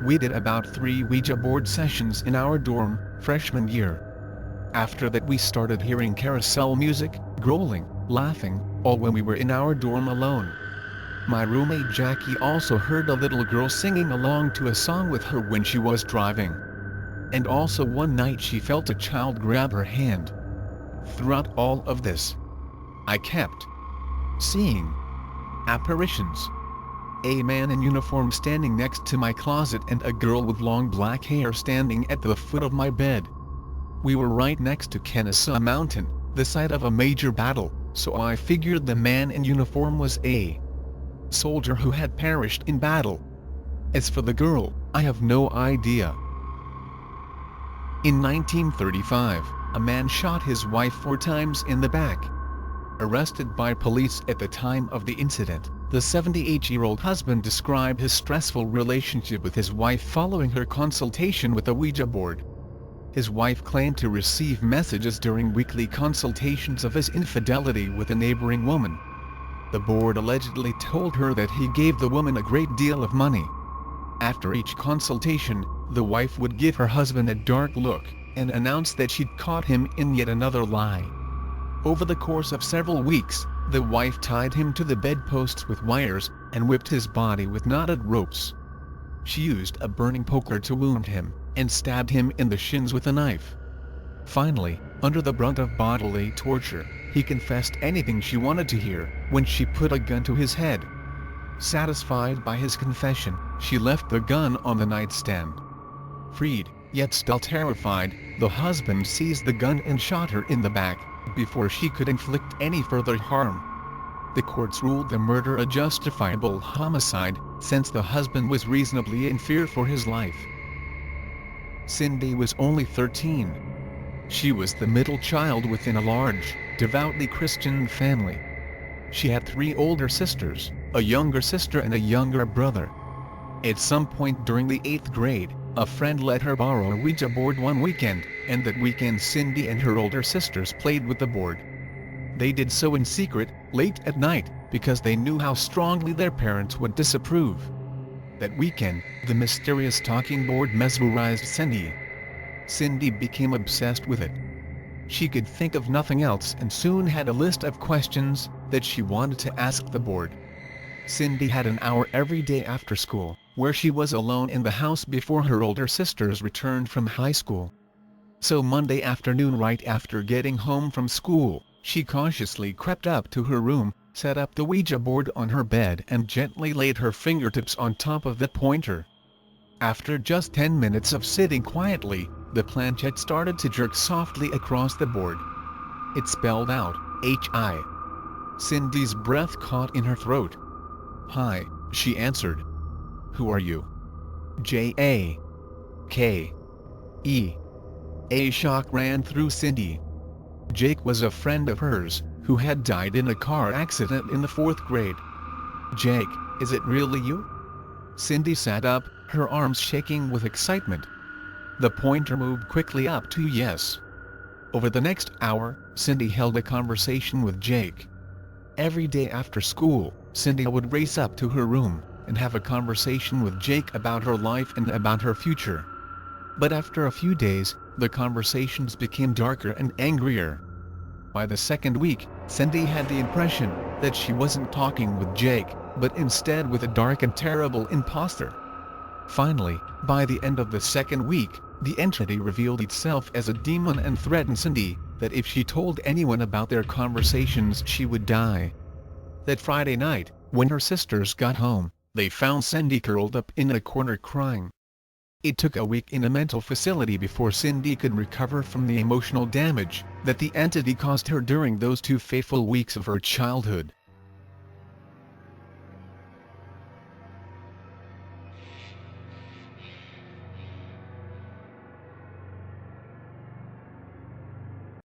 We did about 3 Ouija board sessions in our dorm, freshman year. After that we started hearing carousel music, growling, laughing, all when we were in our dorm alone. My roommate Jackie also heard a little girl singing along to a song with her when she was driving. And also one night she felt a child grab her hand. Throughout all of this, I kept seeing apparitions. A man in uniform standing next to my closet and a girl with long black hair standing at the foot of my bed. We were right next to Kennesaw Mountain, the site of a major battle, so I figured the man in uniform was a soldier who had perished in battle. As for the girl, I have no idea. In 1935, a man shot his wife 4 times in the back. Arrested by police at the time of the incident, the 78-year-old husband described his stressful relationship with his wife following her consultation with a Ouija board. His wife claimed to receive messages during weekly consultations of his infidelity with a neighboring woman. The board allegedly told her that he gave the woman a great deal of money. After each consultation, the wife would give her husband a dark look, and announce that she'd caught him in yet another lie. Over the course of several weeks, the wife tied him to the bedposts with wires, and whipped his body with knotted ropes. She used a burning poker to wound him, and stabbed him in the shins with a knife. Finally, under the brunt of bodily torture, he confessed anything she wanted to hear, when she put a gun to his head. Satisfied by his confession, she left the gun on the nightstand. Freed, yet still terrified, the husband seized the gun and shot her in the back, before she could inflict any further harm. The courts ruled the murder a justifiable homicide, since the husband was reasonably in fear for his life. Cindy was only 13. She was the middle child within a large, devoutly Christian family. She had 3 older sisters, a younger sister and a younger brother. At some point during the 8th grade, a friend let her borrow a Ouija board one weekend, and that weekend Cindy and her older sisters played with the board. They did so in secret, late at night, because they knew how strongly their parents would disapprove. That weekend, the mysterious talking board mesmerized Cindy. Cindy became obsessed with it. She could think of nothing else and soon had a list of questions that she wanted to ask the board. Cindy had an hour every day after school, where she was alone in the house before her older sisters returned from high school. So Monday afternoon, right after getting home from school, she cautiously crept up to her room, set up the Ouija board on her bed and gently laid her fingertips on top of the pointer. After just 10 minutes of sitting quietly, the planchette started to jerk softly across the board. It spelled out, H-I. Cindy's breath caught in her throat. "Hi," she answered. "Who are you?" J-A-K-E. A shock ran through Cindy. Jake was a friend of hers, who had died in a car accident in the 4th grade. "Jake, is it really you?" Cindy sat up, her arms shaking with excitement. The pointer moved quickly up to yes. Over the next hour, Cindy held a conversation with Jake. Every day after school, Cindy would race up to her room, and have a conversation with Jake about her life and about her future. But after a few days, the conversations became darker and angrier. By the 2nd week, Cindy had the impression that she wasn't talking with Jake, but instead with a dark and terrible imposter. Finally, by the end of the 2nd week, the entity revealed itself as a demon and threatened Cindy that if she told anyone about their conversations she would die. That Friday night, when her sisters got home, they found Cindy curled up in a corner crying. It took a week in a mental facility before Cindy could recover from the emotional damage that the entity caused her during those 2 fateful weeks of her childhood.